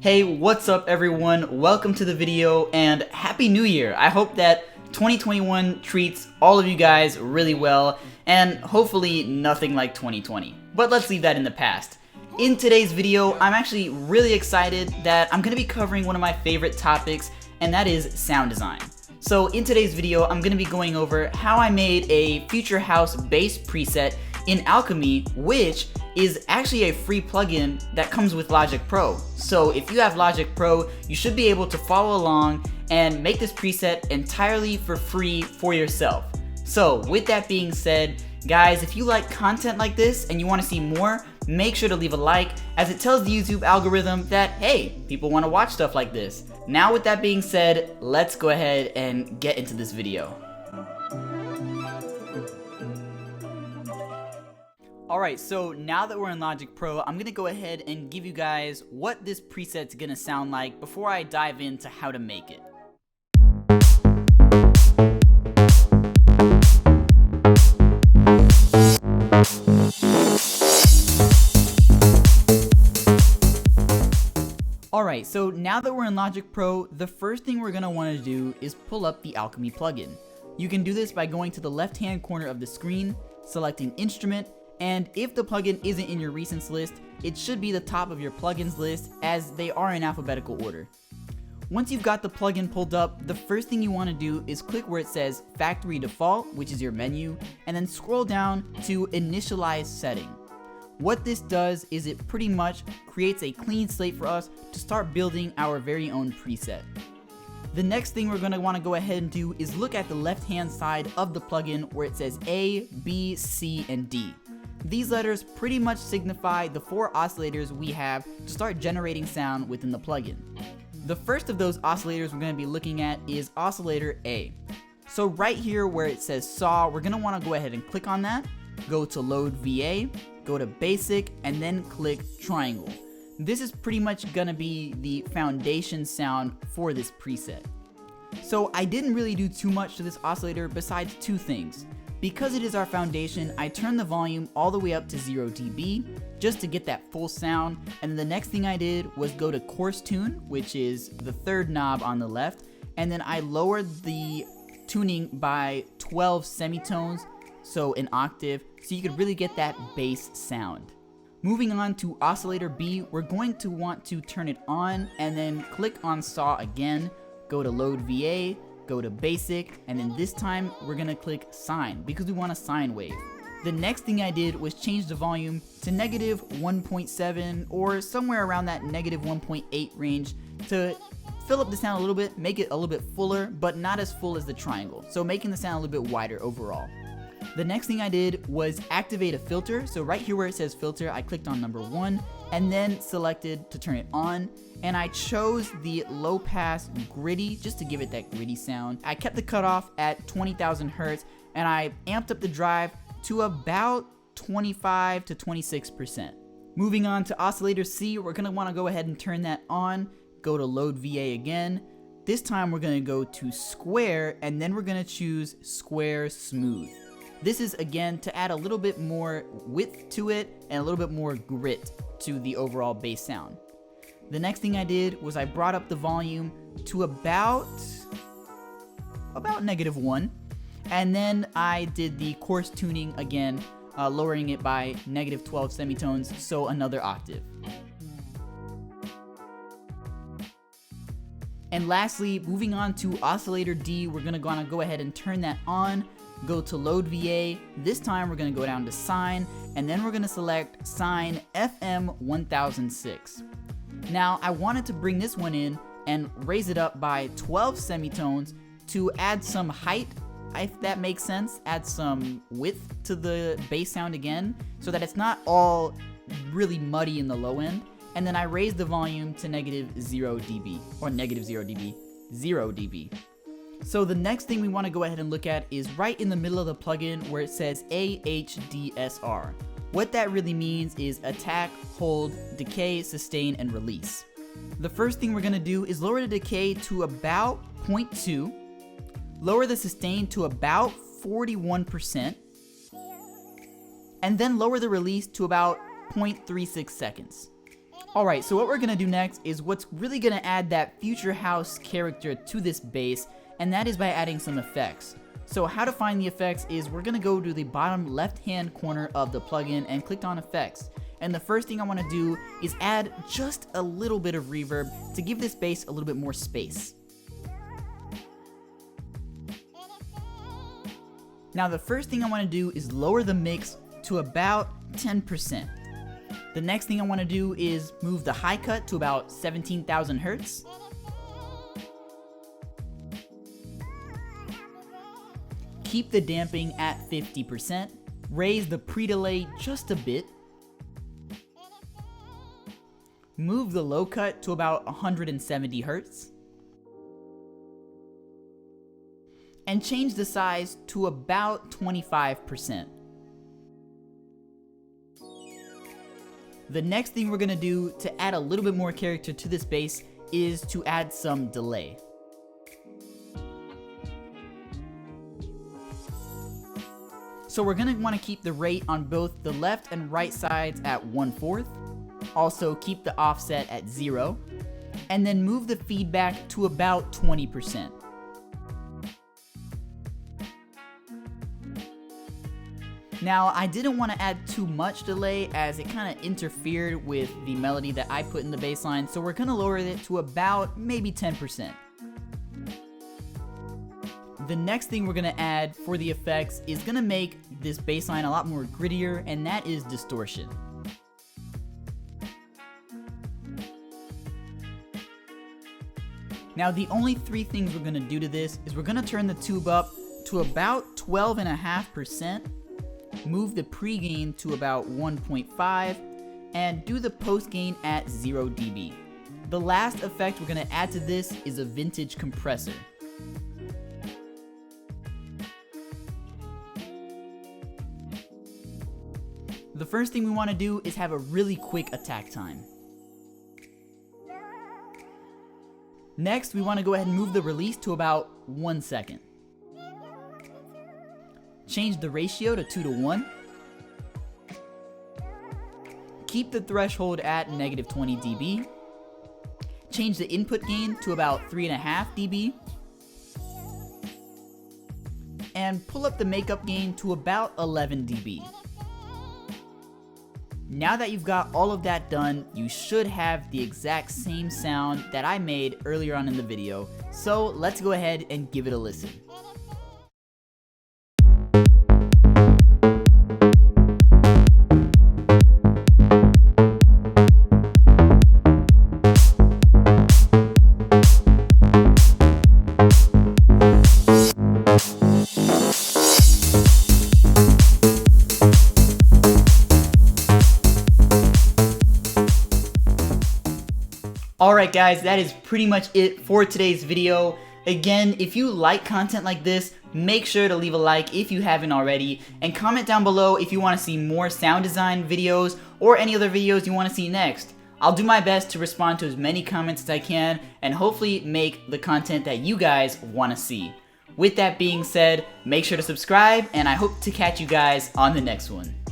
Hey, what's up everyone? Welcome to the video and Happy New Year! I hope that 2021 treats all of you guys really well and hopefully nothing like 2020. But let's leave that in the past. In today's video, I'm actually really excited that I'm going to be covering one of my favorite topics, and that is sound design. So in today's video, I'm going to be going over how I made a Future House bass preset in Alchemy, which is actually a free plugin that comes with Logic Pro. So if you have Logic Pro, you should be able to follow along and make this preset entirely for free for yourself. So with that being said, guys, if you like content like this and you want to see more, make sure to leave a like, as it tells the YouTube algorithm that, hey, people want to watch stuff like this. Now with that being said, let's go ahead and get into this video. Alright, so now that we're in Logic Pro, I'm going to go ahead and give you guys what this preset's going to sound like before I dive into how to make it. Alright, so now that we're in Logic Pro, the first thing we're going to want to do is pull up the Alchemy plugin. You can do this by going to the left-hand corner of the screen, selecting Instrument, and if the plugin isn't in your recents list, it should be the top of your plugins list as they are in alphabetical order. Once you've got the plugin pulled up, the first thing you want to do is click where it says Factory Default, which is your menu, and then scroll down to Initialize Setting. What this does is it pretty much creates a clean slate for us to start building our very own preset. The next thing we're going to want to go ahead and do is look at the left-hand side of the plugin where it says A, B, C, and D. These letters pretty much signify the 4 oscillators we have to start generating sound within the plugin. The first of those oscillators we're going to be looking at is Oscillator A. So right here where it says Saw, we're going to want to go ahead and click on that, go to Load VA, go to Basic, and then click Triangle. This is pretty much going to be the foundation sound for this preset. So I didn't really do too much to this oscillator besides 2 things. Because it is our foundation, I turned the volume all the way up to 0 dB just to get that full sound, and the next thing I did was go to Coarse Tune, which is the 3rd knob on the left, and then I lowered the tuning by 12 semitones, so an octave, so you could really get that bass sound. Moving on to Oscillator B, we're going to want to turn it on and then click on Saw again, go to Load VA, go to Basic, and then this time we're gonna click Sine because we want a sine wave. The next thing I did was change the volume to -1.7 or somewhere around that -1.8 range to fill up the sound a little bit, make it a little bit fuller, but not as full as the triangle, so making the sound a little bit wider overall. The next thing I did was activate a filter, so right here where it says filter, I clicked on number 1 and then selected to turn it on, and I chose the low pass gritty just to give it that gritty sound. I kept the cutoff at 20,000 Hertz and I amped up the drive to about 25 to 26%. Moving on to Oscillator C, we're going to want to go ahead and turn that on, go to Load VA again. This time we're going to go to Square and then we're going to choose Square Smooth. This is again to add a little bit more width to it and a little bit more grit to the overall bass sound. The next thing I did was I brought up the volume to about -1, and then I did the coarse tuning again, lowering it by -12 semitones, so another octave. And lastly, moving on to Oscillator D, we're going to want to go ahead and turn that on, go to Load VA, this time we're going to go down to Sine, and then we're going to select Sine FM 1006. Now I wanted to bring this one in and raise it up by 12 semitones to add some height, if that makes sense, add some width to the bass sound again, so that it's not all really muddy in the low end, and then I raised the volume to -0 dB, or -0 dB, 0 dB. So the next thing we want to go ahead and look at is right in the middle of the plugin where it says AHDSR. What that really means is attack, hold, decay, sustain, and release. The first thing we're going to do is lower the decay to about 0.2, lower the sustain to about 41%, and then lower the release to about 0.36 seconds. Alright, so what we're gonna do next is what's really gonna add that future house character to this bass, and that is by adding some effects. So how to find the effects is we're gonna go to the bottom left hand corner of the plugin and click on effects. And the first thing I wanna do is add just a little bit of reverb to give this bass a little bit more space. Now the first thing I wanna do is lower the mix to about 10%. The next thing I want to do is move the high cut to about 17,000 Hertz. Keep the damping at 50%. Raise the pre-delay just a bit. Move the low cut to about 170 Hertz. And change the size to about 25%. The next thing we're gonna do to add a little bit more character to this bass is to add some delay. So we're gonna wanna keep the rate on both the left and right sides at 1/4. Also keep the offset at 0. And then move the feedback to about 20%. Now, I didn't want to add too much delay as it kind of interfered with the melody that I put in the bass line, so we're going to lower it to about maybe 10%. The next thing we're going to add for the effects is going to make this bass line a lot more grittier, and that is distortion. Now, the only three things we're going to do to this is we're going to turn the tube up to about 12.5%. Move the pre-gain to about 1.5, and do the post-gain at 0 dB. The last effect we're going to add to this is a vintage compressor. The first thing we want to do is have a really quick attack time. Next, we want to go ahead and move the release to about 1 second. Change the ratio to 2:1. Keep the threshold at -20 dB. Change the input gain to about 3.5 dB. And pull up the makeup gain to about 11 dB. Now that you've got all of that done, you should have the exact same sound that I made earlier on in the video. So let's go ahead and give it a listen. Alright guys, that is pretty much it for today's video. Again, if you like content like this, make sure to leave a like if you haven't already, and comment down below if you want to see more sound design videos or any other videos you want to see next. I'll do my best to respond to as many comments as I can and hopefully make the content that you guys want to see. With that being said, make sure to subscribe, and I hope to catch you guys on the next one.